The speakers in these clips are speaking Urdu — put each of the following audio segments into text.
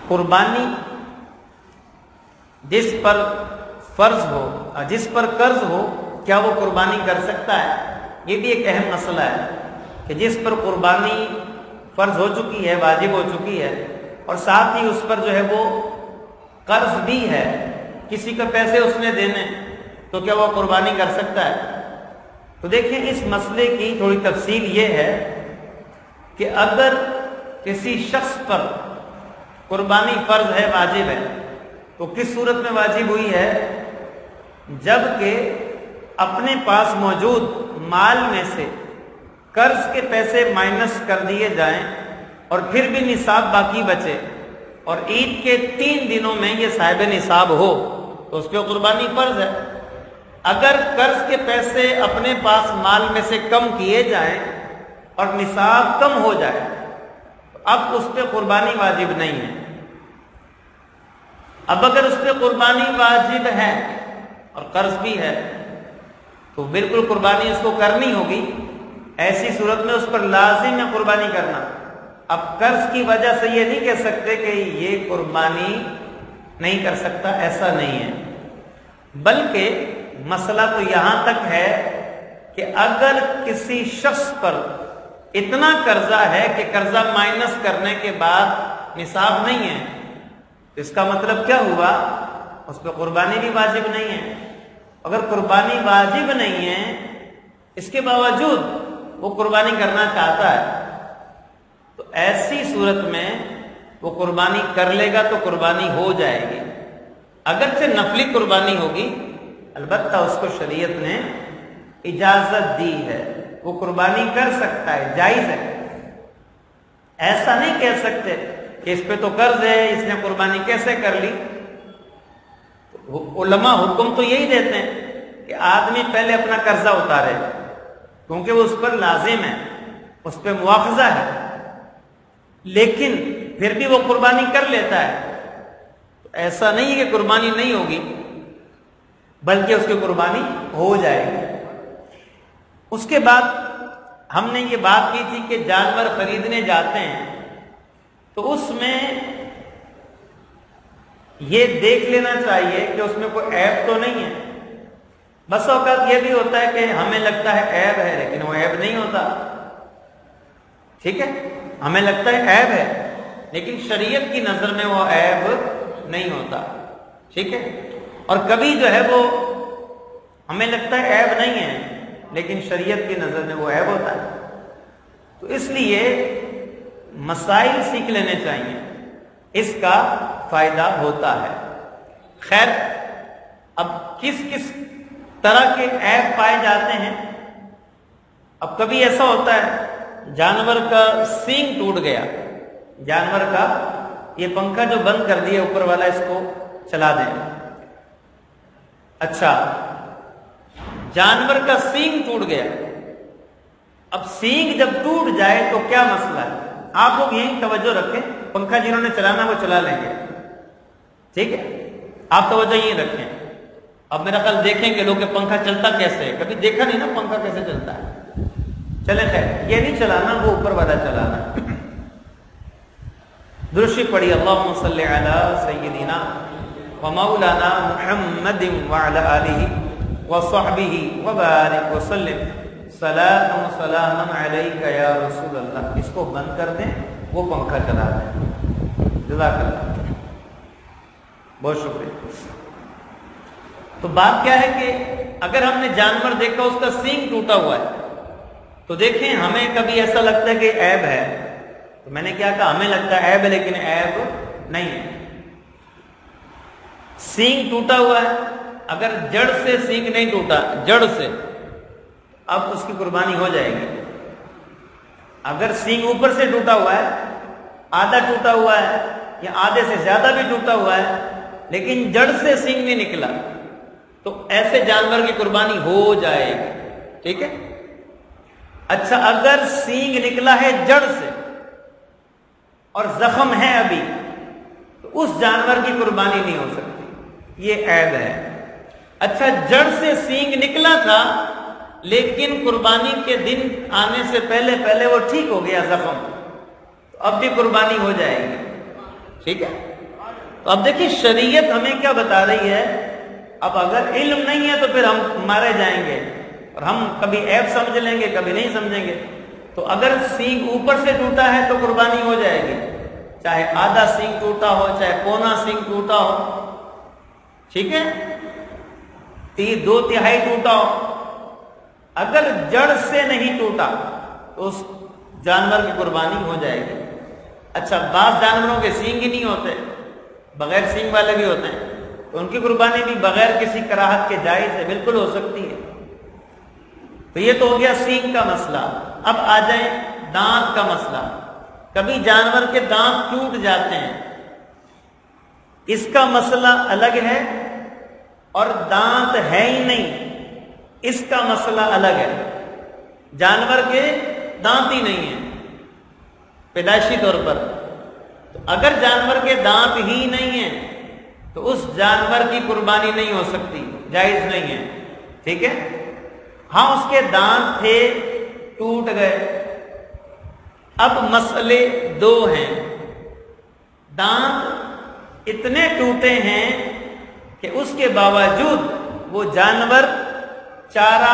قربانی جس پر فرض ہو، جس پر قرض ہو، کیا وہ قربانی کر سکتا ہے؟ یہ بھی ایک اہم مسئلہ ہے کہ جس پر قربانی فرض ہو چکی ہے، واجب ہو چکی ہے، اور ساتھ ہی اس پر جو ہے وہ قرض بھی ہے، کسی کا پیسے اس نے دینے، تو کیا وہ قربانی کر سکتا ہے؟ تو دیکھیں اس مسئلے کی تھوڑی تفصیل یہ ہے کہ اگر کسی شخص پر قربانی فرض ہے، واجب ہے، تو کس صورت میں واجب ہوئی ہے؟ جب کہ اپنے پاس موجود مال میں سے قرض کے پیسے مائنس کر دیے جائیں اور پھر بھی نصاب باقی بچے، اور عید کے 3 دنوں میں یہ صاحب نصاب ہو تو اس پہ قربانی فرض ہے۔ اگر قرض کے پیسے اپنے پاس مال میں سے کم کیے جائیں اور نصاب کم ہو جائے تو اب اس پہ قربانی واجب نہیں ہے۔ اب اگر اس پہ قربانی واجب ہے اور قرض بھی ہے تو بالکل قربانی اس کو کرنی ہوگی، ایسی صورت میں اس پر لازم ہے قربانی کرنا۔ اب قرض کی وجہ سے یہ نہیں کہہ سکتے کہ یہ قربانی نہیں کر سکتا، ایسا نہیں ہے، بلکہ مسئلہ تو یہاں تک ہے کہ اگر کسی شخص پر اتنا قرضہ ہے کہ قرضہ مائنس کرنے کے بعد نصاب نہیں ہے، اس کا مطلب کیا ہوا؟ اس پہ قربانی بھی واجب نہیں ہے۔ اگر قربانی واجب نہیں ہے، اس کے باوجود وہ قربانی کرنا چاہتا ہے، تو ایسی صورت میں وہ قربانی کر لے گا تو قربانی ہو جائے گی، اگرچہ نفلی قربانی ہوگی، البتہ اس کو شریعت نے اجازت دی ہے، وہ قربانی کر سکتا ہے، جائز ہے۔ ایسا نہیں کہہ سکتے کہ اس پہ تو قرض ہے، اس نے قربانی کیسے کر لی؟ علماء حکم تو یہی دیتے ہیں کہ آدمی پہلے اپنا قرضہ اتارے، کیونکہ وہ اس پر لازم ہے، اس پہ مواخذہ ہے، لیکن پھر بھی وہ قربانی کر لیتا ہے، تو ایسا نہیں ہے کہ قربانی نہیں ہوگی، بلکہ اس کی قربانی ہو جائے گی۔ اس کے بعد ہم نے یہ بات کی تھی کہ جانور خریدنے جاتے ہیں تو اس میں یہ دیکھ لینا چاہیے کہ اس میں کوئی عیب تو نہیں ہے۔ بس اوقات یہ بھی ہوتا ہے کہ ہمیں لگتا ہے عیب ہے لیکن وہ عیب نہیں ہوتا، ٹھیک ہے، ہمیں لگتا ہے عیب ہے لیکن شریعت کی نظر میں وہ عیب نہیں ہوتا، ٹھیک ہے، اور کبھی جو ہے وہ ہمیں لگتا ہے عیب نہیں ہے لیکن شریعت کی نظر میں وہ عیب ہوتا ہے۔ تو اس لیے مسائل سیکھ لینے چاہیے، اس کا فائدہ ہوتا ہے۔ خیر، اب کس کس طرح کے عیب پائے جاتے ہیں؟ اب کبھی ایسا ہوتا ہے جانور کا سینگ ٹوٹ گیا، جانور کا یہ پنکھا جو بند کر دیا اوپر والا، اس کو چلا دیں، اچھا جانور کا سینگ ٹوٹ گیا۔ اب سینگ جب ٹوٹ جائے تو کیا مسئلہ ہے؟ آپ لوگ یہیں توجہ رکھیں، پنکھا جنہوں نے چلانا وہ چلا لیں گے، ٹھیک ہے، آپ توجہ یہیں رکھیں۔ اب میرا خیال دیکھیں کہ لوگ کہ پنکھا چلتا کیسے ہے، کبھی دیکھا نہیں نا پنکھا کیسے چلتا ہے، چلے خیر، یہ نہیں چلانا، وہ اوپر والا چلانا۔ درشی پڑھی اللہم صلی علی سیدنا و مولانا محمد وعلی آلہ وصحبہ وبارک وسلم صلاۃ و سلام علیک یا رسول اللہ۔ اس کو بند کر دیں، وہ پنکھا چلا دیں، جزاک اللہ، بہت شکریہ۔ تو بات کیا ہے کہ اگر ہم نے جانور دیکھا اس کا سینگ ٹوٹا ہوا ہے تو دیکھیں ہمیں کبھی ایسا لگتا ہے کہ عیب ہے، تو میں نے کیا کہا، ہمیں لگتا ہے عیب ہے لیکن عیب نہیں ہے۔ سینگ ٹوٹا ہوا ہے، اگر جڑ سے سینگ نہیں ٹوٹا، جڑ سے، اب اس کی قربانی ہو جائے گی۔ اگر سینگ اوپر سے ٹوٹا ہوا ہے، آدھا ٹوٹا ہوا ہے یا آدھے سے زیادہ بھی ٹوٹا ہوا ہے لیکن جڑ سے سینگ نہیں نکلا تو ایسے جانور کی قربانی ہو جائے گی، ٹھیک ہے۔ اچھا اگر سینگ نکلا ہے جڑ سے اور زخم ہے ابھی تو اس جانور کی قربانی نہیں ہو سکتی، یہ عیب ہے۔ اچھا جڑ سے سینگ نکلا تھا لیکن قربانی کے دن آنے سے پہلے پہلے وہ ٹھیک ہو گیا زخم، تو اب بھی قربانی ہو جائے گی، ٹھیک ہے۔ تو اب دیکھیں شریعت ہمیں کیا بتا رہی ہے، اب اگر علم نہیں ہے تو پھر ہم مارے جائیں گے اور ہم کبھی عیب سمجھ لیں گے کبھی نہیں سمجھیں گے. تو اگر سینگ اوپر سے ٹوٹا ہے تو قربانی ہو جائے گی، چاہے آدھا سینگ ٹوٹا ہو چاہے پونا سینگ ٹوٹا ہو، ٹھیک ہے، 2/3 ٹوٹا ہو. اگر جڑ سے نہیں ٹوٹا تو اس جانور کی قربانی ہو جائے گی. اچھا، بعض جانوروں کے سینگ ہی نہیں ہوتے، بغیر سینگ والے بھی ہوتے ہیں، تو ان کی قربانی بھی بغیر کسی کراہت کے جائز ہے، بالکل ہو سکتی ہے. تو یہ تو ہو گیا سینگ کا مسئلہ. اب آ جائیں دانت کا مسئلہ. کبھی جانور کے دانت ٹوٹ جاتے ہیں، اس کا مسئلہ الگ ہے، اور دانت ہے ہی نہیں اس کا مسئلہ الگ ہے. جانور کے دانت ہی نہیں ہیں پیدائشی طور پر، تو اگر جانور کے دانت ہی نہیں ہیں تو اس جانور کی قربانی نہیں ہو سکتی، جائز نہیں ہے. ٹھیک ہے، ہاں اس کے دانت تھے ٹوٹ گئے. اب مسئلے دو ہیں. دانت اتنے ٹوٹے ہیں کہ اس کے باوجود وہ جانور چارہ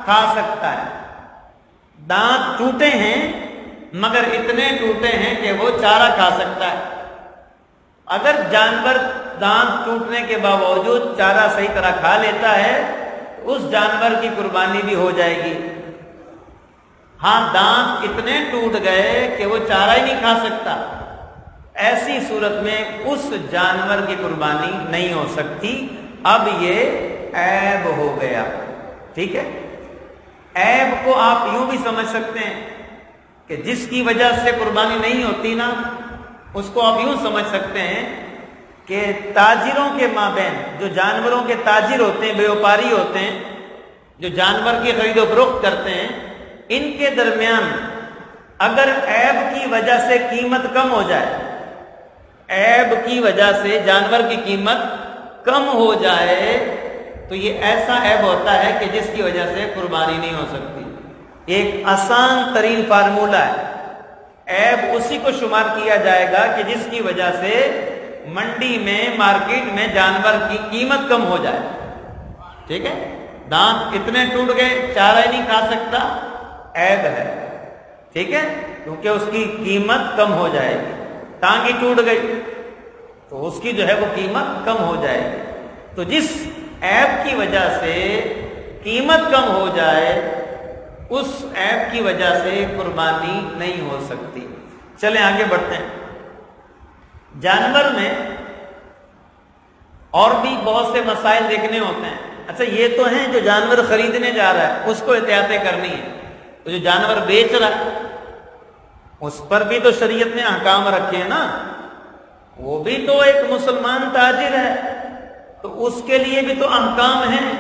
کھا سکتا ہے. دانت ٹوٹے ہیں مگر اتنے ٹوٹے ہیں کہ وہ چارہ کھا سکتا ہے. اگر جانور دانت ٹوٹنے کے باوجود چارہ صحیح طرح کھا لیتا ہے تو اس جانور کی قربانی بھی ہو جائے گی. ہاں دانت اتنے ٹوٹ گئے کہ وہ چارہ ہی نہیں کھا سکتا، ایسی صورت میں اس جانور کی قربانی نہیں ہو سکتی. اب یہ عیب ہو گیا. ٹھیک ہے، عیب کو آپ یوں بھی سمجھ سکتے ہیں کہ جس کی وجہ سے قربانی نہیں ہوتی نا، اس کو آپ یوں سمجھ سکتے ہیں کہ تاجروں کے مابین، جو جانوروں کے تاجر ہوتے ہیں، بیوپاری ہوتے ہیں، جو جانور کی خرید و فروخت کرتے ہیں، ان کے درمیان اگر عیب کی وجہ سے قیمت کم ہو جائے، عیب کی وجہ سے جانور کی قیمت کم ہو جائے تو یہ ایسا عیب ہوتا ہے کہ جس کی وجہ سے قربانی نہیں ہو سکتی. ایک آسان ترین فارمولہ ہے. عیب اسی کو شمار کیا جائے گا کہ جس کی وجہ سے منڈی میں، مارکیٹ میں جانور کی قیمت کم ہو جائے. ٹھیک ہے، دانت اتنے ٹوٹ گئے چارہ ہی نہیں کھا سکتا، عیب ہے. ٹھیک ہے، کیونکہ اس کی قیمت کم ہو جائے گی. ٹانگ ہی ٹوٹ گئی تو اس کی جو ہے وہ قیمت کم ہو جائے گی. تو جس عیب کی وجہ سے قیمت کم ہو جائے اس عیب کی وجہ سے قربانی نہیں ہو سکتی. چلیں آگے بڑھتے ہیں. جانور میں اور بھی بہت سے مسائل دیکھنے ہوتے ہیں. اچھا یہ تو ہیں جو جانور خریدنے جا رہا ہے اس کو احتیاطیں کرنی ہے، تو جو جانور بیچ رہا ہے اس پر بھی تو شریعت نے احکام رکھے ہیں نا. وہ بھی تو ایک مسلمان تاجر ہے، تو اس کے لیے بھی تو احکام ہیں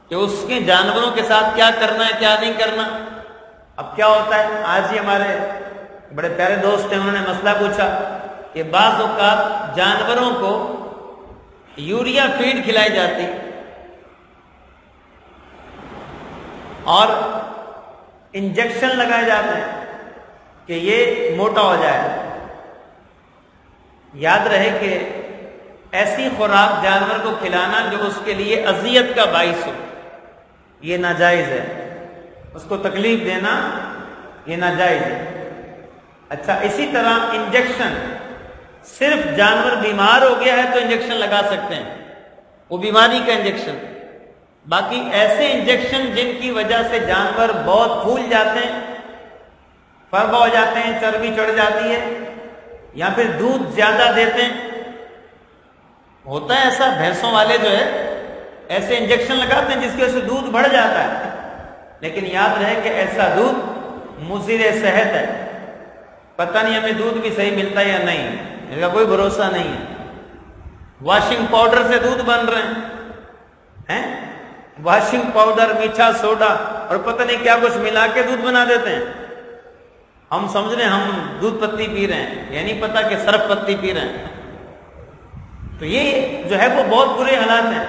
کہ اس کے جانوروں کے ساتھ کیا کرنا ہے کیا نہیں کرنا. اب کیا ہوتا ہے، آج ہی ہمارے بڑے پیارے دوست ہیں، انہوں نے مسئلہ پوچھا کہ بعض اوقات جانوروں کو یوریا فیڈ کھلائی جاتی اور انجیکشن لگائے جاتے ہیں کہ یہ موٹا ہو جائے. یاد رہے کہ ایسی خوراک جانور کو کھلانا جو اس کے لیے اذیت کا باعث ہو یہ ناجائز ہے. اس کو تکلیف دینا یہ ناجائز ہے. اچھا اسی طرح انجیکشن، صرف جانور بیمار ہو گیا ہے تو انجیکشن لگا سکتے ہیں، وہ بیماری کا انجیکشن. باقی ایسے انجیکشن جن کی وجہ سے جانور بہت پھول جاتے ہیں، فربا ہو جاتے ہیں، چربی چڑھ جاتی ہے، یا پھر دودھ زیادہ دیتے ہیں، ہوتا ہے ایسا، بھینسوں والے جو ہے ایسے انجیکشن لگاتے ہیں جس کی وجہ سے دودھ بڑھ جاتا ہے. لیکن یاد رہے کہ ایسا دودھ مضر صحت ہے. پتہ نہیں ہمیں دودھ بھی صحیح ملتا ہے یا نہیں، اس کا کوئی بھروسہ نہیں ہے. واشنگ پاؤڈر سے دودھ بن رہے ہیں، واشنگ پاؤڈر، میٹھا سوڈا اور پتہ نہیں کیا کچھ ملا کے دودھ بنا دیتے ہیں. ہم سمجھ رہے ہیں ہم دودھ پتی پی رہے ہیں، یہ نہیں پتا کہ صرف پتی پی رہے ہیں. تو یہ جو ہے وہ بہت برے حالات ہیں.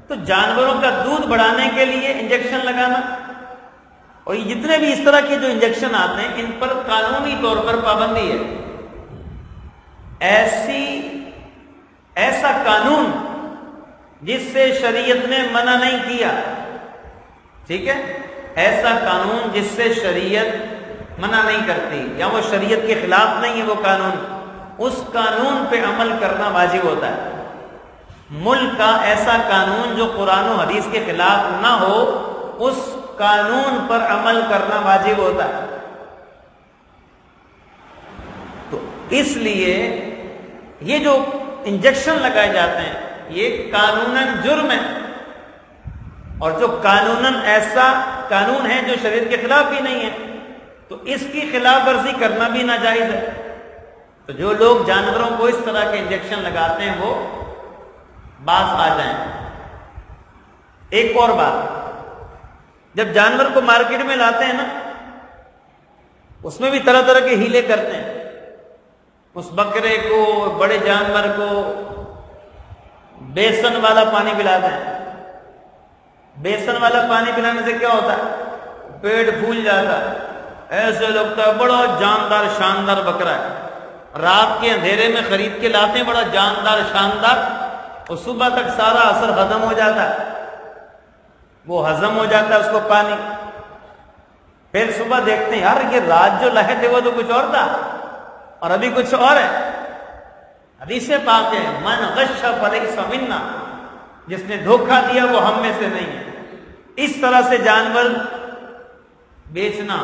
تو جانوروں کا دودھ بڑھانے کے لیے انجیکشن لگانا، اور یہ جتنے بھی اس طرح کے جو انجیکشن آتے ہیں ان پر قانونی طور پر پابندی ہے. ایسا قانون جس سے شریعت نے منع نہیں کیا، ٹھیک ہے، ایسا قانون جس سے شریعت منع نہیں کرتی یا وہ شریعت کے خلاف نہیں ہے وہ قانون، اس قانون پہ عمل کرنا واجب ہوتا ہے۔ ملک کا ایسا قانون جو قرآن و حدیث کے خلاف نہ ہو، اس قانون پر عمل کرنا واجب ہوتا ہے۔ تو اس لیے یہ جو انجیکشن لگائے جاتے ہیں یہ قانوناً جرم ہے، اور جو قانوناً ایسا قانون ہے جو شریعت کے خلاف بھی نہیں ہے، تو اس کی خلاف ورزی کرنا بھی ناجائز ہے۔ تو جو لوگ جانوروں کو اس طرح کے انجیکشن لگاتے ہیں وہ باز آ جائیں۔ ایک اور بات، جب جانور کو مارکیٹ میں لاتے ہیں نا، اس میں بھی طرح طرح کے ہیلے کرتے ہیں۔ اس بکرے کو، بڑے جانور کو بیسن والا پانی پلاتے ہیں۔ بیسن والا پانی پلانے سے کیا ہوتا ہے؟ پیٹ پھول جاتا ہے، ایسے لگتا ہے بڑا جاندار شاندار بکرا ہے۔ رات کے اندھیرے میں خرید کے لاتے ہیں بڑا جاندار شاندار، اور صبح تک سارا اثر ختم ہو جاتا ہے، وہ ہضم ہو جاتا ہے اس کو پانی۔ پھر صبح دیکھتے ہیں یار یہ رات جو لائے تھے وہ تو کچھ اور تھا اور ابھی کچھ اور ہے۔ حدیث پاک ہے من غش فلیس منا، جس نے دھوکہ دیا وہ ہم میں سے نہیں ہے۔ اس طرح سے جانور بیچنا،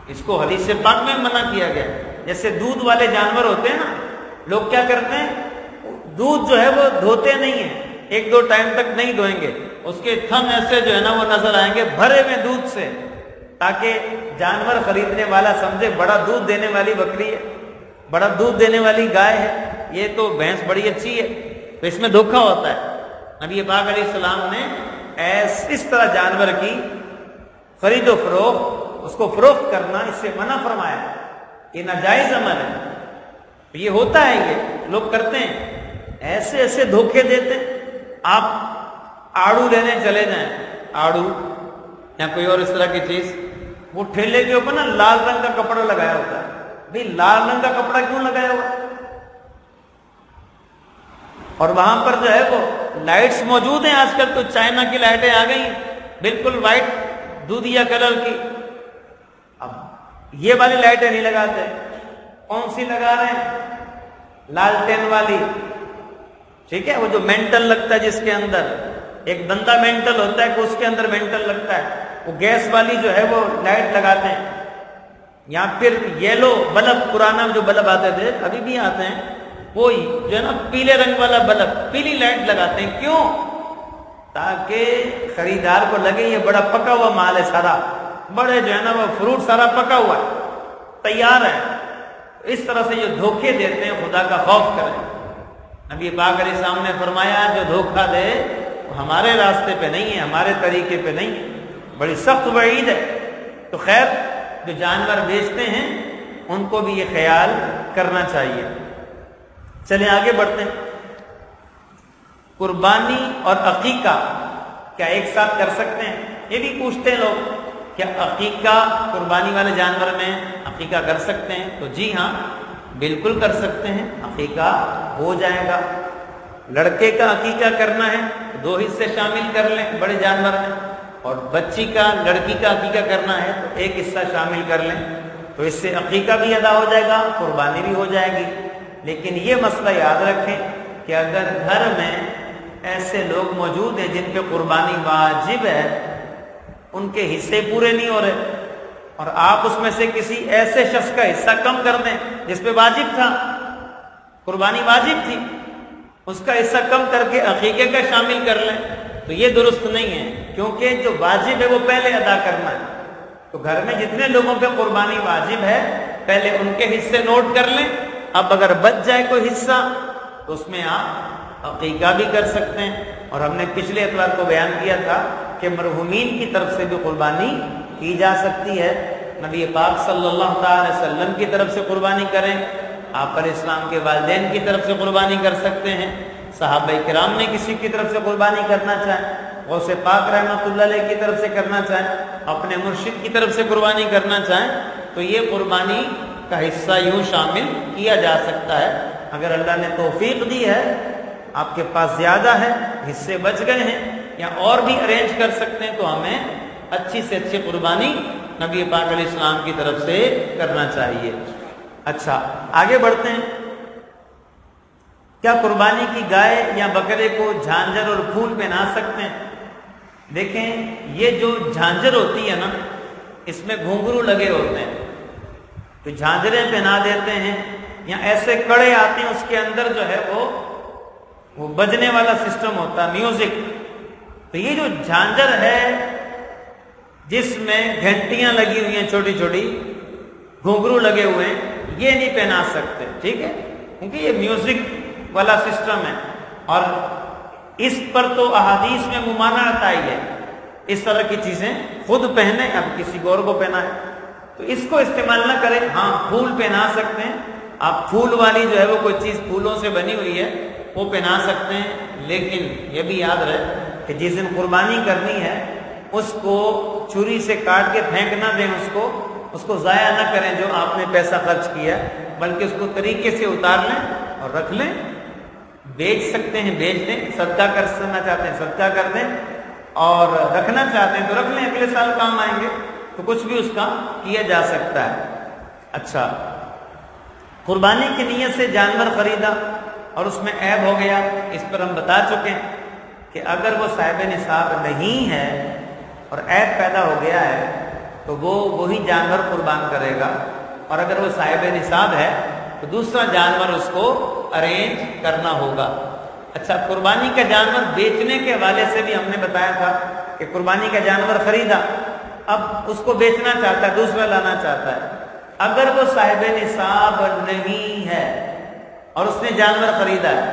اس کو حدیث پاک میں منع کیا گیا۔ جیسے دودھ والے جانور ہوتے ہیں نا، لوگ کیا کرتے ہیں، دودھ جو ہے وہ دھوتے نہیں ہیں، ایک دو ٹائم تک نہیں دھوئیں گے، اس کے تھن ایسے جو ہے نا وہ نظر آئیں گے بھرے میں دودھ سے، تاکہ جانور خریدنے والا سمجھے بڑا دودھ دینے والی بکری ہے، بڑا دودھ دینے والی گائے ہے، یہ تو بھینس بڑی اچھی ہے۔ تو اس میں دھوکہ ہوتا ہے۔ نبی پاک علیہ السلام نے اس طرح جانور کی خرید و فروخت، اس کو فروخت کرنا، اس سے منع فرمایا۔ یہ ناجائز عمل ہے۔ یہ ہوتا ہے، یہ لوگ کرتے ہیں، ایسے ایسے دھوکے دیتے ہیں۔ آپ آڑو لینے چلے جائیں، آڑو یا کوئی اور اس طرح کی چیز، وہ ٹھیلے کے اوپر نا لال رنگ کا کپڑا لگایا ہوتا ہے۔ بھئی لال رنگ کا کپڑا کیوں لگایا ہوا؟ اور وہاں پر جو ہے وہ لائٹس موجود ہیں، آج کل تو چائنا کی لائٹیں آ گئی ہیں، بالکل وائٹ دودھیا کلر کی۔ اب یہ والی لائٹیں نہیں لگاتے، کون سی لگا رہے ہیں؟ لالٹین والی، ٹھیک ہے، وہ جو مینٹل لگتا ہے، جس کے اندر ایک بندہ مینٹل ہوتا ہے کہ اس کے اندر مینٹل لگتا ہے، وہ گیس والی جو ہے وہ لائٹ لگاتے ہیں۔ یا پھر یلو بلب، پرانا جو بلب آتے تھے ابھی بھی آتے ہیں، وہی جو ہے نا پیلے رنگ والا بلب، پیلی لائٹ لگاتے ہیں۔ کیوں؟ تاکہ خریدار کو لگے یہ بڑا پکا ہوا مال ہے، سارا بڑے جو ہے نا وہ فروٹ سارا پکا ہوا ہے، تیار ہے۔ اس طرح سے جو دھوکے دیتے ہیں خدا کا خوف کریں۔ نبی پاک علیہ السلام نے فرمایا جو دھوکہ دے وہ ہمارے راستے پہ نہیں ہے، ہمارے طریقے پہ نہیں ہے، بڑی سخت وعید ہے۔ تو خیر جو جانور بیچتے ہیں ان کو بھی یہ خیال کرنا چاہیے۔ چلیں آگے بڑھتے ہیں۔ قربانی اور عقیقہ کیا ایک ساتھ کر سکتے ہیں؟ یہ بھی پوچھتے ہیں لوگ، کیا عقیقہ قربانی والے جانور میں عقیقہ کر سکتے ہیں؟ تو جی ہاں، بالکل کر سکتے ہیں، عقیقہ ہو جائے گا۔ لڑکے کا عقیقہ کرنا ہے تو 2 حصے شامل کر لیں بڑے جانور میں، اور بچی کا، لڑکی کا عقیقہ کرنا ہے تو 1 حصہ شامل کر لیں، تو اس سے عقیقہ بھی ادا ہو جائے گا، قربانی بھی ہو جائے گی۔ لیکن یہ مسئلہ یاد رکھیں کہ اگر گھر میں ایسے لوگ موجود ہیں جن پہ قربانی واجب ہے، ان کے حصے پورے نہیں ہو رہے، اور آپ اس میں سے کسی ایسے شخص کا حصہ کم کر دیں جس پہ واجب تھا، قربانی واجب تھی، اس کا حصہ کم کر کے عقیقے کا شامل کر لیں، تو یہ درست نہیں ہے، کیونکہ جو واجب ہے وہ پہلے ادا کرنا ہے۔ تو گھر میں جتنے لوگوں پہ قربانی واجب ہے پہلے ان کے حصے نوٹ کر لیں، اب اگر بچ جائے کوئی حصہ تو اس میں آپ عقیقہ بھی کر سکتے ہیں۔ اور ہم نے پچھلے اتوار کو بیان کیا تھا کہ مرحومین کی طرف سے بھی قربانی کی جا سکتی ہے۔ نبی پاک صلی اللہ علیہ وسلم کی طرف سے قربانی کریں، آپ علیہ السلام کے والدین کی طرف سے قربانی کر سکتے ہیں، صحابہ کرام نے کسی کی طرف سے قربانی کرنا چاہیں، غوث پاک رحمۃ اللہ علیہ کی طرف سے کرنا چاہیں، اپنے مرشد کی طرف سے قربانی کرنا چاہیں، تو یہ قربانی کا حصہ یوں شامل کیا جا سکتا ہے۔ اگر اللہ نے توفیق دی ہے، آپ کے پاس زیادہ ہے، حصے بچ گئے ہیں یا اور بھی ارینج کر سکتے ہیں، تو ہمیں اچھی سے اچھی قربانی نبی پاک علیہ السلام کی طرف سے کرنا چاہیے۔ اچھا آگے بڑھتے ہیں۔ کیا قربانی کی گائے یا بکرے کو جھانجر اور پھول پہنا سکتے ہیں؟ دیکھیں یہ جو جھانجر ہوتی ہے نا، اس میں گھنگرو لگے ہوتے ہیں، تو جھانجریں پہنا دیتے ہیں، یا ایسے کڑے آتے ہیں اس کے اندر جو ہے وہ بجنے والا سسٹم ہوتا ہے، میوزک۔ تو یہ جو جھانجر ہے جس میں گھنٹیاں لگی ہوئی ہیں، چھوٹی چھوٹی گھنگرو لگے ہوئے ہیں، یہ نہیں پہنا سکتے، ٹھیک ہے، کیونکہ یہ میوزک والا سسٹم ہے، اور اس پر تو احادیث میں ممانعت آئی ہے، اس طرح کی چیزیں خود پہنے، اب کسی اور کو پہنا ہے تو اس کو استعمال نہ کریں۔ ہاں پھول پہنا سکتے ہیں آپ، پھول والی جو ہے وہ کوئی چیز پھولوں سے بنی ہوئی ہے وہ پہنا سکتے ہیں، لیکن یہ بھی یاد رہے کہ جس دن قربانی کرنی ہے اس کو چھری سے کاٹ کے پھینک نہ دیں، اس کو ضائع نہ کریں جو آپ نے پیسہ خرچ کیا، بلکہ اس کو طریقے سے اتار لیں اور رکھ لیں۔ بیچ سکتے ہیں بیچ دیں، صدقہ کرنا چاہتے ہیں صدقہ کر دیں، اور رکھنا چاہتے ہیں تو رکھ لیں، اگلے سال کام آئیں گے، تو کچھ بھی اس کا کیا جا سکتا ہے۔ اچھا قربانی کی نیت سے جانور خریدا اور اس میں عیب ہو گیا، اس پر ہم بتا چکے ہیں کہ اگر وہ صاحب نصاب نہیں ہے اور عیب پیدا ہو گیا ہے تو وہ وہی جانور قربان کرے گا، اور اگر وہ صاحب نصاب ہے تو دوسرا جانور اس کو ارینج کرنا ہوگا۔ اچھا قربانی کا جانور بیچنے کے حوالے سے بھی ہم نے بتایا تھا کہ قربانی کا جانور خریدا، اب اس کو بیچنا چاہتا ہے، دوسرا لانا چاہتا ہے، اگر وہ صاحب نصاب نہیں ہے اور اس نے جانور خریدا ہے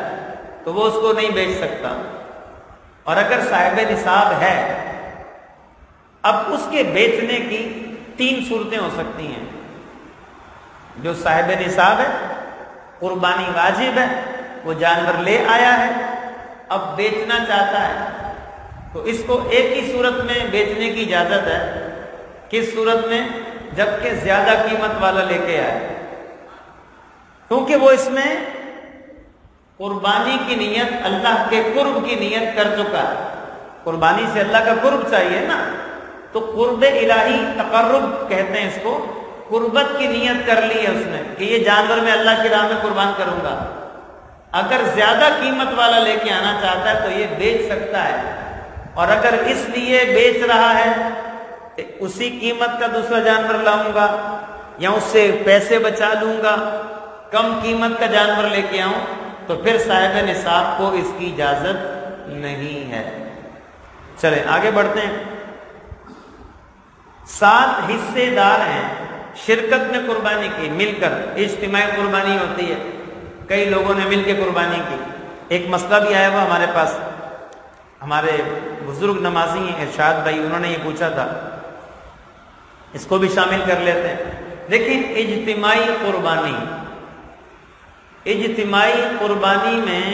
تو وہ اس کو نہیں بیچ سکتا، اور اگر صاحب نصاب ہے، اب اس کے بیچنے کی 3 صورتیں ہو سکتی ہیں۔ جو صاحب نصاب ہے، قربانی واجب ہے، وہ جانور لے آیا ہے، اب بیچنا چاہتا ہے، تو اس کو ایک ہی صورت میں بیچنے کی اجازت ہے۔ کس صورت میں؟ جبکہ زیادہ قیمت والا لے کے آئے، کیونکہ وہ اس میں قربانی کی نیت، اللہ کے قرب کی نیت کر چکا ہے۔ قربانی سے اللہ کا قرب چاہیے نا، تو قرب الہی تقرب کہتے ہیں اس کو، قربت کی نیت کر لی ہے اس نے کہ یہ جانور میں اللہ کی راہ میں قربان کروں گا۔ اگر زیادہ قیمت والا لے کے آنا چاہتا ہے تو یہ بیچ سکتا ہے، اور اگر اس لیے بیچ رہا ہے کہ اسی قیمت کا دوسرا جانور لاؤں گا یا اس سے پیسے بچا لوں گا، کم قیمت کا جانور لے کے آؤں، تو پھر صاحب نصاب کو اس کی اجازت نہیں ہے۔ چلیں آگے بڑھتے ہیں۔ 7 حصے دار ہیں شرکت میں قربانی کی، مل کر اجتماعی قربانی ہوتی ہے، کئی لوگوں نے مل کے قربانی کی۔ ایک مسئلہ بھی آیا ہوا ہمارے پاس، ہمارے بزرگ نمازی ہیں ارشاد بھائی، انہوں نے یہ پوچھا تھا، اس کو بھی شامل کر لیتے ہیں۔ لیکن اجتماعی قربانی میں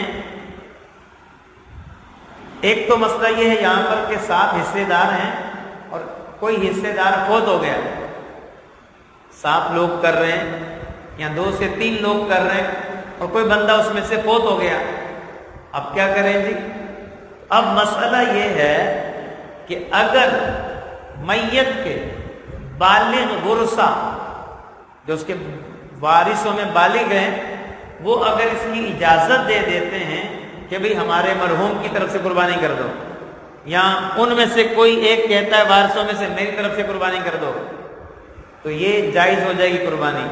ایک تو مسئلہ یہ ہے یہاں پر کہ 7 حصے دار ہیں اور کوئی حصے دار فوت ہو گیا، 7 لوگ کر رہے ہیں یا 2 سے 3 لوگ کر رہے ہیں اور کوئی بندہ اس میں سے فوت ہو گیا، اب کیا کریں جی؟ اب مسئلہ یہ ہے کہ اگر میت کے بالغ ورثہ جو اس کے وارثوں میں بالغ ہیں، وہ اگر اس کی اجازت دے دیتے ہیں کہ بھئی ہمارے مرحوم کی طرف سے قربانی کر دو، یا ان میں سے کوئی ایک کہتا ہے وارثوں میں سے میری طرف سے قربانی کر دو، تو یہ جائز ہو جائے گی قربانی،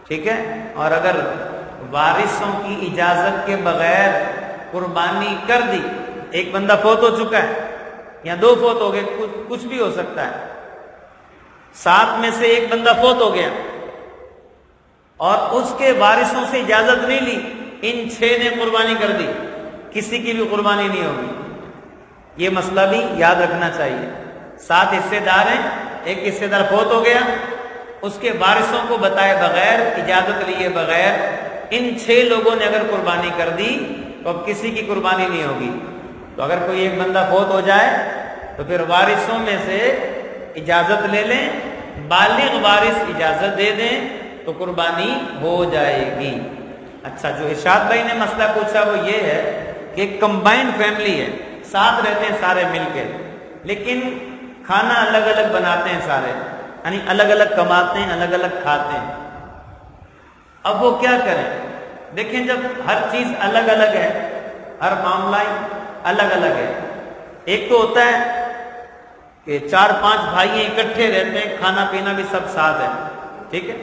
ٹھیک ہے۔ اور اگر وارثوں کی اجازت کے بغیر قربانی کر دی، ایک بندہ فوت ہو چکا ہے یا 2 فوت ہو گئے، کچھ بھی ہو سکتا ہے، 7 میں سے ایک بندہ فوت ہو گیا اور اس کے وارثوں سے اجازت نہیں لی، ان 6 نے قربانی کر دی، کسی کی بھی قربانی نہیں ہوگی۔ یہ مسئلہ بھی یاد رکھنا چاہیے۔ 7 حصے دار ہیں، ایک حصے دار فوت ہو گیا، اس کے وارثوں کو بتائے بغیر، اجازت لیے بغیر ان 6 لوگوں نے اگر قربانی کر دی تو اب کسی کی قربانی نہیں ہوگی۔ تو اگر کوئی ایک بندہ فوت ہو جائے تو پھر وارثوں میں سے اجازت لے لیں، بالغ وارث اجازت دے دیں تو قربانی ہو جائے گی۔ اچھا، جو ارشاد بھائی نے مسئلہ پوچھا وہ یہ ہے کہ ایک کمبائنڈ فیملی ہے، ساتھ رہتے ہیں سارے مل کے، لیکن کھانا الگ الگ بناتے ہیں سارے، یعنی الگ الگ کماتے ہیں، الگ الگ کھاتے ہیں۔ اب وہ کیا کریں؟ دیکھیں، جب ہر چیز الگ الگ ہے، ہر معاملہ الگ الگ ہے، ایک تو ہوتا ہے کہ 4-5 بھائی اکٹھے رہتے ہیں، کھانا پینا بھی سب ساتھ ہے، ٹھیک ہے۔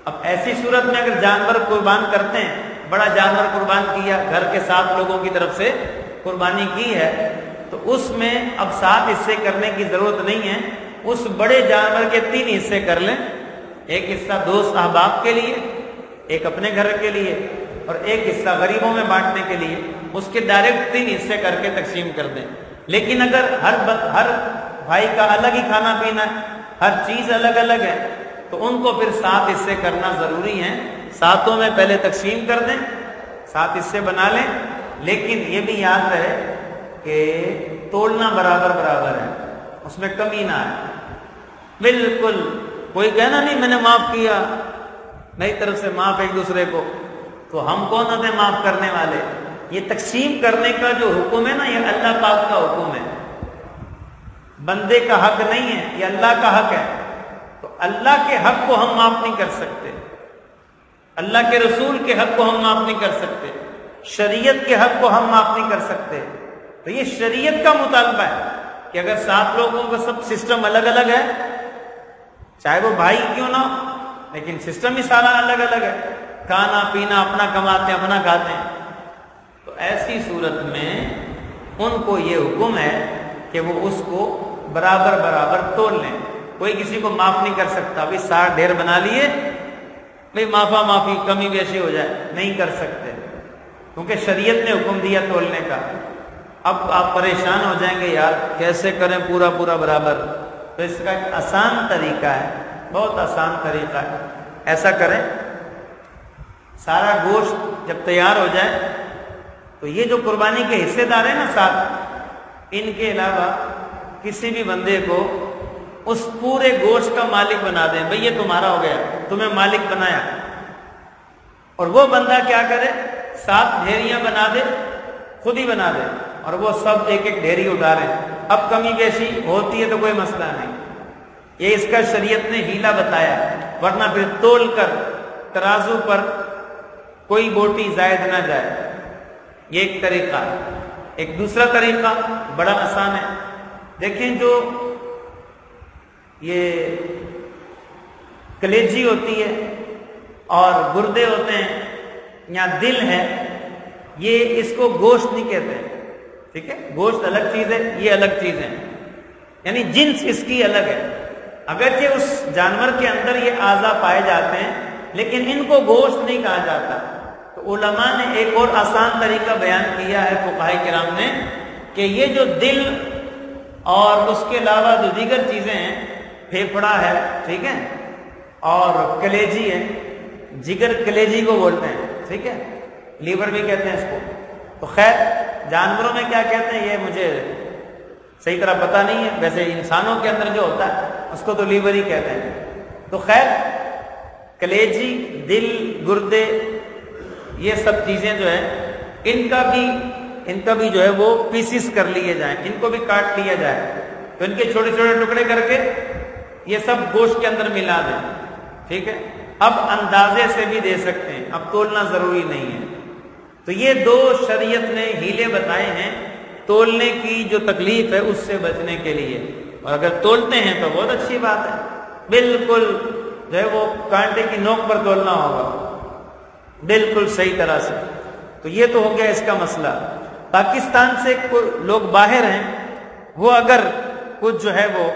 اب ایسی صورت میں اگر جانور قربان کرتے ہیں، بڑا جانور قربان کیا، گھر کے 7 لوگوں کی طرف سے قربانی کی ہے، تو اس میں اب 7 حصے کرنے کی ضرورت نہیں ہے، اس بڑے جانور کے 3 حصے کر لیں، ایک حصہ دوست احباب کے لیے، ایک اپنے گھر کے لیے، اور ایک حصہ غریبوں میں بانٹنے کے لیے، اس کے ڈائریکٹ 3 حصے کر کے تقسیم کر دیں۔ لیکن اگر ہر بھائی کا الگ ہی کھانا پینا ہے، ہر چیز الگ الگ ہے، تو ان کو پھر 7 حصے کرنا ضروری ہے، 7 میں پہلے تقسیم کر دیں، 7 حصے بنا لیں، لیکن یہ بھی یاد رہے کہ تولنا برابر برابر ہے، اس میں کمی نہ ہے، بالکل کوئی کہنا نہیں میں نے معاف کیا، میری طرف سے معاف ایک دوسرے کو، تو ہم کون ہوتے ہیں معاف کرنے والے؟ یہ تقسیم کرنے کا جو حکم ہے نا، یہ اللہ پاک کا حکم ہے، بندے کا حق نہیں ہے، یہ اللہ کا حق ہے، تو اللہ کے حق کو ہم معاف نہیں کر سکتے، اللہ کے رسول کے حق کو ہم معاف نہیں کر سکتے، شریعت کے حق کو ہم معاف نہیں کر سکتے، تو یہ شریعت کا مطالبہ ہے کہ اگر 7 لوگوں کا سب سسٹم الگ الگ ہے، چاہے وہ بھائی کیوں نہ ہو، لیکن سسٹم ہی سارا الگ الگ ہے، کھانا پینا اپنا کماتے ہیں، اپنا کھاتے ہیں، تو ایسی صورت میں ان کو یہ حکم ہے کہ وہ اس کو برابر برابر تول لیں، کوئی کسی کو معاف نہیں کر سکتا، ابھی 60 ڈھیر بنا لیے، بھئی معافا معافی کمی بیشی ہو جائے، نہیں کر سکتے، کیونکہ شریعت نے حکم دیا تولنے کا۔ اب آپ پریشان ہو جائیں گے، یار کیسے کریں پورا پورا برابر؟ تو اس کا ایک آسان طریقہ ہے، بہت آسان طریقہ ہے، ایسا کریں، سارا گوشت جب تیار ہو جائے تو یہ جو قربانی کے حصے دار ہیں نا 7، ان کے علاوہ کسی بھی بندے کو اس پورے گوشت کا مالک بنا دیں، بھئی یہ تمہارا ہو گیا، تمہیں مالک بنایا، اور وہ بندہ کیا کرے، 7 ڈھیریاں بنا دے، خود ہی بنا دے، اور وہ سب ایک ایک ڈھیری اٹھا لیں، اب کمی بیشی ہوتی ہے تو کوئی مسئلہ نہیں، یہ اس کا شریعت نے ہیلا بتایا، ورنہ پھر تول کر ترازو پر کوئی بوٹی زائد نہ جائے، یہ ایک طریقہ ہے۔ ایک دوسرا طریقہ بڑا آسان ہے، دیکھیں جو یہ کلیجی ہوتی ہے اور گردے ہوتے ہیں یا دل ہے، یہ اس کو گوشت نہیں کہتے ہیں، ٹھیک ہے، گوشت الگ چیز ہے، یہ الگ چیز ہے، یعنی جنس اس کی الگ ہے، اگرچہ اس جانور کے اندر یہ اعضاء پائے جاتے ہیں لیکن ان کو گوشت نہیں کہا جاتا۔ تو علماء نے ایک اور آسان طریقہ بیان کیا ہے فقہاء کرام نے، کہ یہ جو دل اور اس کے علاوہ جو دیگر چیزیں ہیں، پھیپھڑا ہے، ٹھیک ہے، اور کلیجی ہے، جگر کلیجی کو بولتے ہیں، ٹھیک ہے، لیور بھی کہتے ہیں اس کو، تو خیر جانوروں میں کیا کہتے ہیں یہ مجھے صحیح طرح پتہ نہیں ہے، ویسے انسانوں کے اندر جو ہوتا ہے اس کو تو لیور ہی کہتے ہیں، تو خیر کلیجی، دل، گردے، یہ سب چیزیں جو ہیں ان کا بھی جو ہے وہ پیسز کر لیے جائیں، ان کو بھی کاٹ لیا جائے، تو ان کے چھوٹے چھوٹے ٹکڑے کر کے یہ سب گوشت کے اندر ملا دیں، ٹھیک ہے، اب اندازے سے بھی دے سکتے ہیں، اب تولنا ضروری نہیں ہے۔ تو یہ 2 شریعت نے ہیلے بتائے ہیں تولنے کی جو تکلیف ہے اس سے بچنے کے لیے، اور اگر تولتے ہیں تو بہت اچھی بات ہے، بالکل جو ہے وہ کانٹے کی نوک پر تولنا ہوگا، بالکل صحیح طرح سے۔ تو یہ تو ہو گیا اس کا مسئلہ۔ پاکستان سے لوگ باہر ہیں، وہ اگر کچھ جو ہے وہ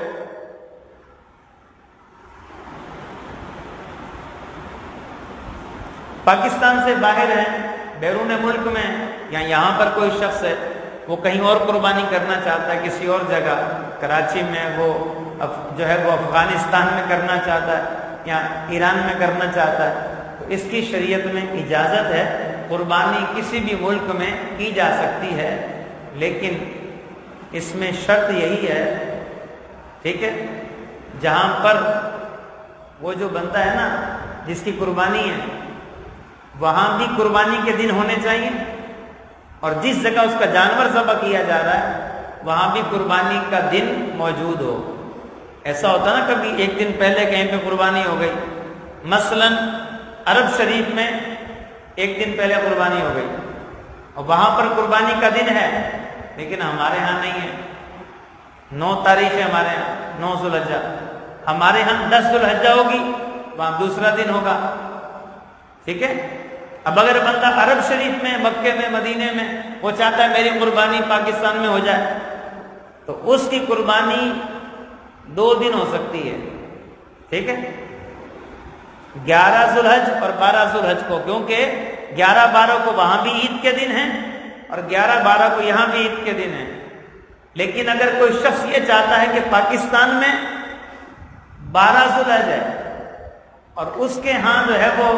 پاکستان سے باہر ہیں، بیرون ملک میں، یا یہاں پر کوئی شخص ہے وہ کہیں اور قربانی کرنا چاہتا ہے کسی اور جگہ، کراچی میں، وہ جو ہے وہ افغانستان میں کرنا چاہتا ہے یا ایران میں کرنا چاہتا ہے، تو اس کی شریعت میں اجازت ہے، قربانی کسی بھی ملک میں کی جا سکتی ہے، لیکن اس میں شرط یہی ہے، ٹھیک ہے، جہاں پر وہ جو بنتا ہے نا جس کی قربانی ہے، وہاں بھی قربانی کے دن ہونے چاہیے، اور جس جگہ اس کا جانور ذبح کیا جا رہا ہے وہاں بھی قربانی کا دن موجود ہو۔ ایسا ہوتا نا کبھی ایک دن پہلے کہیں پہ قربانی ہو گئی، مثلا عرب شریف میں ایک دن پہلے قربانی ہو گئی اور وہاں پر قربانی کا دن ہے، لیکن ہمارے ہاں نہیں ہے۔ 9 تاریخ ہے ہمارے ہاں، 9 ذو الحجہ، ہمارے ہاں 10 ذو الحجہ ہوگی، وہاں دوسرا دن ہوگا، ٹھیک ہے۔ اب اگر بندہ عرب شریف میں، مکے میں، مدینے میں وہ چاہتا ہے میری قربانی پاکستان میں ہو جائے، تو اس کی قربانی 2 دن ہو سکتی ہے، ٹھیک ہے، 11 ذو الحج اور 12 ذو الحج کو، کیونکہ 11 12 کو وہاں بھی عید کے دن ہیں اور 11 12 کو یہاں بھی عید کے دن ہیں۔ لیکن اگر کوئی شخص یہ چاہتا ہے کہ پاکستان میں 12 ذو الحج ہے اور اس کے ہاں جو ہے وہ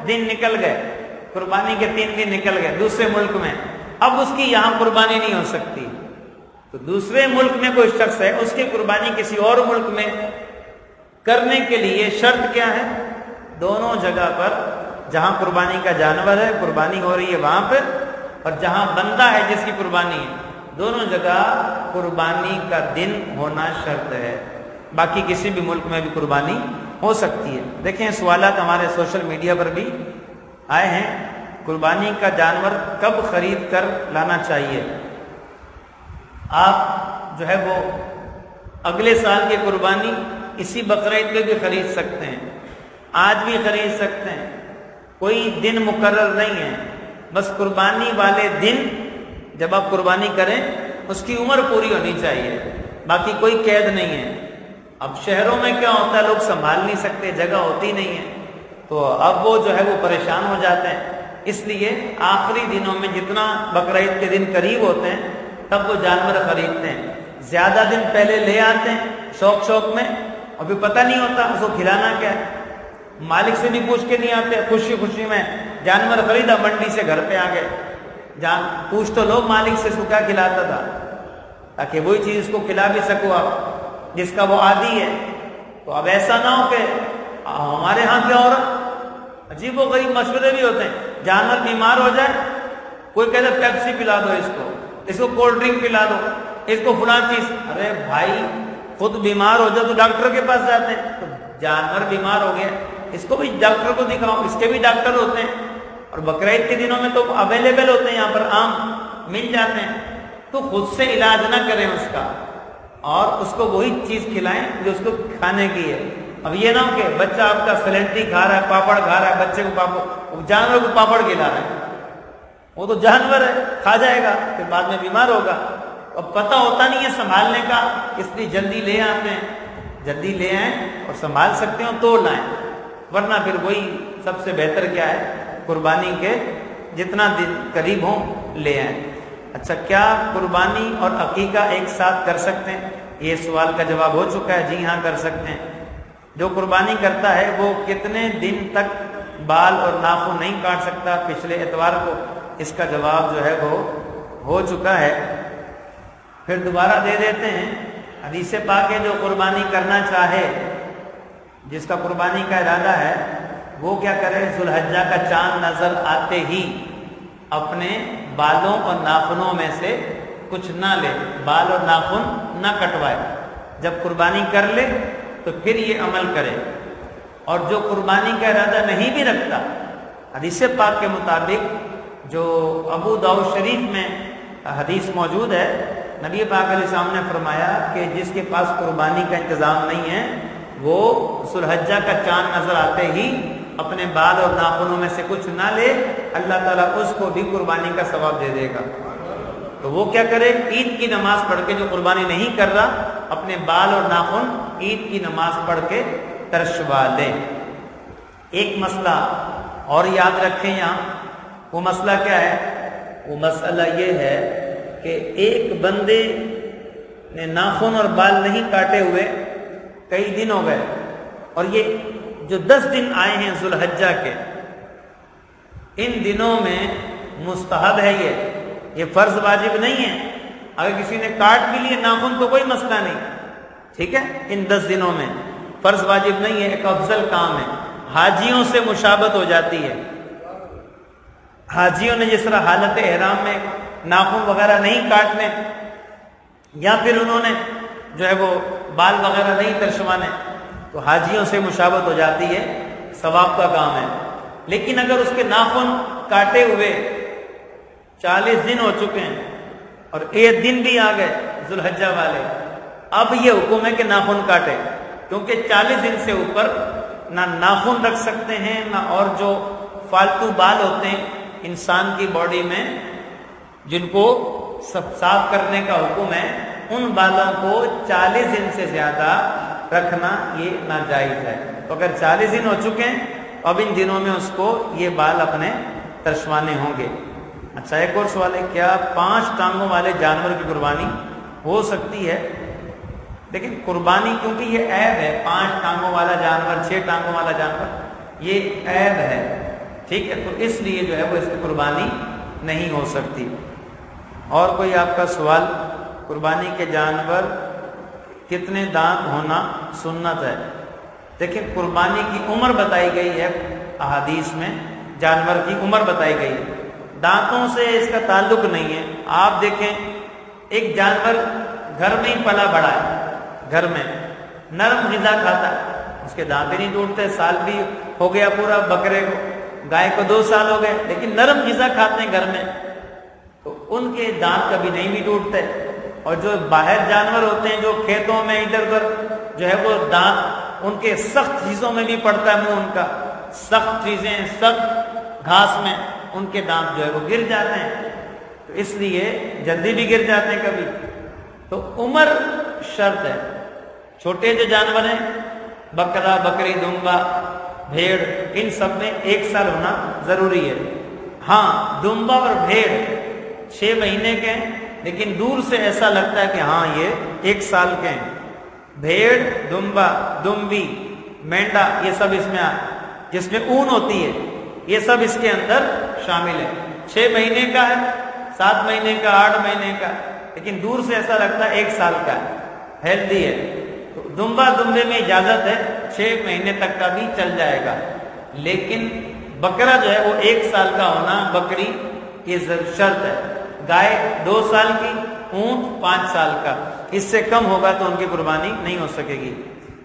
دن نکل گئے، قربانی کے 3 دن نکل گئے دوسرے ملک میں، اب اس کی یہاں قربانی نہیں ہو سکتی، تو دوسرے ملک میں کوئی شخص ہے، اس کی قربانی کسی اور ملک میں کرنے کے لیے شرط کیا ہے؟ دونوں جگہ پر جہاں قربانی کا جانور ہے، قربانی ہو رہی ہے وہاں پر، اور جہاں بندہ ہے جس کی قربانی ہے، دونوں جگہ قربانی کا دن ہونا شرط ہے۔ باقی کسی بھی ملک میں بھی قربانی ہو سکتی ہے۔ دیکھیں سوالات ہمارے سوشل میڈیا پر بھی آئے ہیں، قربانی کا جانور کب خرید کر لانا چاہیے؟ آپ جو ہے وہ اگلے سال کی قربانی اسی بقرعید پہ بھی خرید سکتے ہیں، آج بھی خرید سکتے ہیں، کوئی دن مقرر نہیں ہے، بس قربانی والے دن جب آپ قربانی کریں اس کی عمر پوری ہونی چاہیے، باقی کوئی قید نہیں ہے۔ اب شہروں میں کیا ہوتا ہے، لوگ سنبھال نہیں سکتے، جگہ ہوتی نہیں ہے، تو اب وہ جو ہے وہ پریشان ہو جاتے ہیں، اس لیے آخری دنوں میں جتنا بقرعید کے دن قریب ہوتے ہیں تب وہ جانور خریدتے ہیں، زیادہ دن پہلے لے آتے ہیں شوق میں، ابھی پتہ نہیں ہوتا اس کو کھلانا کیا ہے، مالک سے بھی پوچھ کے نہیں آتے، خوشی خوشی میں جانور خریدا، منڈی سے گھر پہ آ گئے، پوچھ تو لوگ مالک سے اس کو کیا کھلاتا تھا، تاکہ وہی چیز اس کو کھلا بھی سکو آپ جس کا وہ عادی ہے۔ تو اب ایسا نہ ہو کہ ہمارے ہاں کیا ہو رہا، عجیب و غریب مشورے بھی ہوتے ہیں، جانور بیمار ہو جائے کوئی کہتا ہے پیپسی پلا دو اس کو کولڈ ڈرنک پلا دو، اس کو فلاں چیز، ارے بھائی خود بیمار ہو جائے تو ڈاکٹر کے پاس جاتے ہیں، تو جانور بیمار ہو گیا اس کو بھی ڈاکٹر کو دکھاؤ، اس کے بھی ڈاکٹر ہوتے ہیں، اور بقرعید کے دنوں میں تو اویلیبل ہوتے ہیں، یہاں پر عام مل جاتے ہیں، تو خود سے علاج نہ کریں اس کا، اور اس کو وہی چیز کھلائیں جو اس کو کھانے کی ہے۔ اب یہ نہ ہو کہ بچہ آپ کا سلنٹری کھا رہا ہے، پاپڑ کھا رہا ہے، بچے کو پاپڑ، جانور کو پاپڑ کھلا رہا ہے، وہ تو جانور ہے کھا جائے گا پھر بعد میں بیمار ہوگا، اب پتہ ہوتا نہیں ہے سنبھالنے کا، اس لیے جلدی لے آتے ہیں، جلدی لے آئیں اور سنبھال سکتے ہو تو لائیں، ورنہ پھر وہی سب سے بہتر کیا ہے، قربانی کے جتنا دن قریب ہوں لے آئیں۔ اچھا، کیا قربانی اور عقیقہ ایک ساتھ کر سکتے ہیں؟ یہ سوال کا جواب ہو چکا ہے، جی ہاں کر سکتے ہیں۔ جو قربانی کرتا ہے وہ کتنے دن تک بال اور ناخن نہیں کاٹ سکتا؟ پچھلے اتوار کو اس کا جواب جو ہے وہ ہو چکا ہے، پھر دوبارہ دے دیتے ہیں۔ حدیث پاک ہے جو قربانی کرنا چاہے، جس کا قربانی کا ارادہ ہے، وہ کیا کرے، ذو الحجہ کا چاند نظر آتے ہی اپنے بالوں اور ناخنوں میں سے کچھ نہ لے، بال اور ناخن نہ کٹوائے، جب قربانی کر لے تو پھر یہ عمل کرے۔ اور جو قربانی کا ارادہ نہیں بھی رکھتا، حدیث پاک کے مطابق جو ابو داؤد شریف میں حدیث موجود ہے، نبی پاک علیہ السلام نے فرمایا کہ جس کے پاس قربانی کا انتظام نہیں ہے وہ ذو الحجہ کا چاند نظر آتے ہی اپنے بال اور ناخنوں میں سے کچھ نہ لے، اللہ تعالیٰ اس کو بھی قربانی کا ثواب دے دے گا۔ تو وہ کیا کرے، عید کی نماز پڑھ کے، جو قربانی نہیں کر رہا، اپنے بال اور ناخن عید کی نماز پڑھ کے ترشوا دے۔ ایک مسئلہ اور یاد رکھیں یہاں، وہ مسئلہ کیا ہے؟ وہ مسئلہ یہ ہے کہ ایک بندے نے ناخن اور بال نہیں کاٹے ہوئے کئی دن ہو گئے، اور یہ جو 10 دن آئے ہیں ذو الحجہ کے، ان دنوں میں مستحب ہے، یہ فرض واجب نہیں ہے۔ اگر کسی نے کاٹ بھی لیے ناخن تو کوئی مسئلہ نہیں، ٹھیک ہے، ان 10 دنوں میں فرض واجب نہیں ہے، ایک افضل کام ہے، حاجیوں سے مشابہت ہو جاتی ہے، حاجیوں نے جس طرح حالت احرام میں ناخن وغیرہ نہیں کاٹنے یا پھر انہوں نے جو ہے وہ بال وغیرہ نہیں ترشوانے، تو حاجیوں سے مشابہت ہو جاتی ہے، ثواب کا کام ہے۔ لیکن اگر اس کے ناخن کاٹے ہوئے 40 دن ہو چکے ہیں اور 1 دن بھی آ گئے ذوالحجہ والے، اب یہ حکم ہے کہ ناخن کاٹے، کیونکہ 40 دن سے اوپر نہ ناخن رکھ سکتے ہیں، نہ اور جو فالتو بال ہوتے ہیں انسان کی باڈی میں جن کو صاف کرنے کا حکم ہے، ان بالوں کو 40 دن سے زیادہ رکھنا یہ ناجائز ہے۔ تو اگر 40 دن ہو چکے ہیں اب ان دنوں میں اس کو یہ بال اپنے ترشوانے ہوں گے۔ اچھا، ایک اور سوال ہے، کیا 5 ٹانگوں والے جانور کی قربانی ہو سکتی ہے؟ لیکن قربانی کیونکہ یہ عیب ہے، 5 ٹانگوں والا جانور، 6 ٹانگوں والا جانور، یہ عیب ہے، ٹھیک ہے، تو اس لیے جو ہے وہ اس کی قربانی نہیں ہو سکتی۔ اور کوئی آپ کا سوال، قربانی کے جانور کتنے دانت ہونا سنت ہے؟ دیکھیں، قربانی کی عمر بتائی گئی ہے احادیث میں، جانور کی عمر بتائی گئی ہے، دانتوں سے اس کا تعلق نہیں ہے۔ آپ دیکھیں، ایک جانور گھر میں ہی پلا بڑا ہے، گھر میں نرم غذا کھاتا ہے، اس کے دانت نہیں ٹوٹتے، سال بھی ہو گیا پورا، بکرے کو، گائے کو 2 سال ہو گئے، لیکن نرم غذا کھاتے ہیں گھر میں، تو ان کے دانت کبھی نہیں بھی ٹوٹتے۔ اور جو باہر جانور ہوتے ہیں جو کھیتوں میں ادھر ادھر جو ہے وہ دانت ان کے سخت چیزوں میں بھی پڑتا ہے، منہ ان کا سخت چیزیں، سخت گھاس میں ان کے دانت جو ہے وہ گر جاتے ہیں، تو اس لیے جلدی بھی گر جاتے ہیں کبھی۔ تو عمر شرط ہے۔ چھوٹے جو جانور ہیں، بکرا، بکری، دمبا، بھیڑ، ان سب میں 1 سال ہونا ضروری ہے۔ ہاں، دمبا اور بھیڑ 6 مہینے کے ہیں، لیکن دور سے ایسا لگتا ہے کہ ہاں یہ 1 سال کے ہیں۔ بھیڑ، دمبا، دمبی، مینڈا، یہ سب اس میں جس میں اون ہوتی ہے، یہ سب اس کے اندر شامل ہے۔ 6 مہینے کا ہے، 7 مہینے کا، 8 مہینے کا، لیکن دور سے ایسا لگتا ہے 1 سال کا ہے، ہیلدی ہے۔ تو دمبا دمبے میں اجازت ہے، 6 مہینے تک کا بھی چل جائے گا، لیکن بکرا جو ہے وہ 1 سال کا ہونا، بکری یہ شرط ہے۔ گائے 2 سال کی، اونٹ 5 سال کا، اس سے کم ہوگا تو ان کی قربانی نہیں ہو سکے گی۔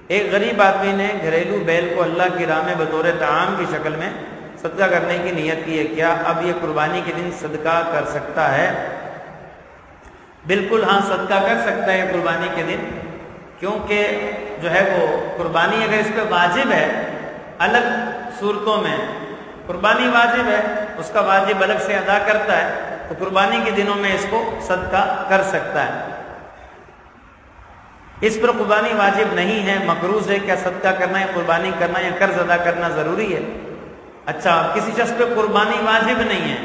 ایک غریب آدمی نے گھریلو بیل کو اللہ کی راہ میں بطور طعام کی شکل میں صدقہ کرنے کی نیت کی ہے، کیا اب یہ قربانی کے دن صدقہ کر سکتا ہے؟ بالکل ہاں، صدقہ کر سکتا ہے قربانی کے دن، کیونکہ جو ہے وہ قربانی اگر اس پہ واجب ہے، الگ صورتوں میں قربانی واجب ہے، اس کا واجب الگ سے ادا کرتا ہے، تو قربانی کے دنوں میں اس کو صدقہ کر سکتا ہے۔ اس پر قربانی واجب نہیں ہے، مقروض ہے، کیا صدقہ کرنا ہے، قربانی کرنا یا قرض ادا کرنا ضروری ہے؟ اچھا، کسی شخص پہ قربانی واجب نہیں ہے،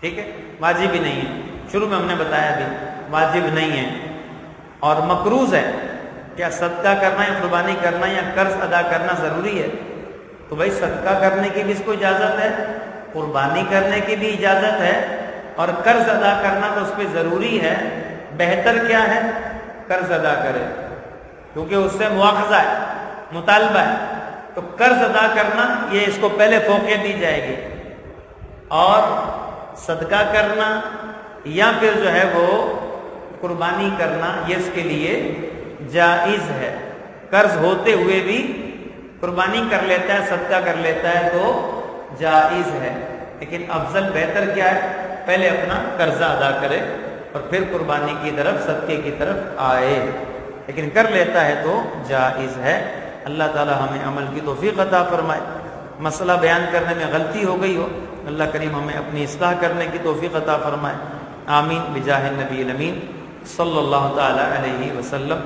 ٹھیک ہے، واجب ہی نہیں ہے، شروع میں ہم نے بتایا بھی واجب نہیں ہے، اور مقروض ہے، کیا صدقہ کرنا یا قربانی کرنا یا قرض ادا کرنا ضروری ہے؟ تو بھائی صدقہ کرنے کی بھی اس کو اجازت ہے، قربانی کرنے کی بھی اجازت ہے، اور قرض ادا کرنا تو اس پہ ضروری ہے۔ بہتر کیا ہے؟ قرض ادا کرے، کیونکہ اس سے مواخذہ ہے، مطالبہ ہے، تو قرض ادا کرنا یہ اس کو پہلے فوقیت دی جائے گی، اور صدقہ کرنا یا پھر جو ہے وہ قربانی کرنا یہ اس کے لیے جائز ہے۔ قرض ہوتے ہوئے بھی قربانی کر لیتا ہے، صدقہ کر لیتا ہے تو جائز ہے، لیکن افضل بہتر کیا ہے؟ پہلے اپنا قرضہ ادا کرے اور پھر قربانی کی طرف، صدقے کی طرف آئے، لیکن کر لیتا ہے تو جائز ہے۔ اللہ تعالی ہمیں عمل کی توفیق عطا فرمائے۔ مسئلہ بیان کرنے میں غلطی ہو گئی ہو، اللہ کریم ہمیں اپنی اصلاح کرنے کی توفیق عطا فرمائے۔ آمین بجاہ النبی الامین صلی اللہ تعالی علیہ وسلم۔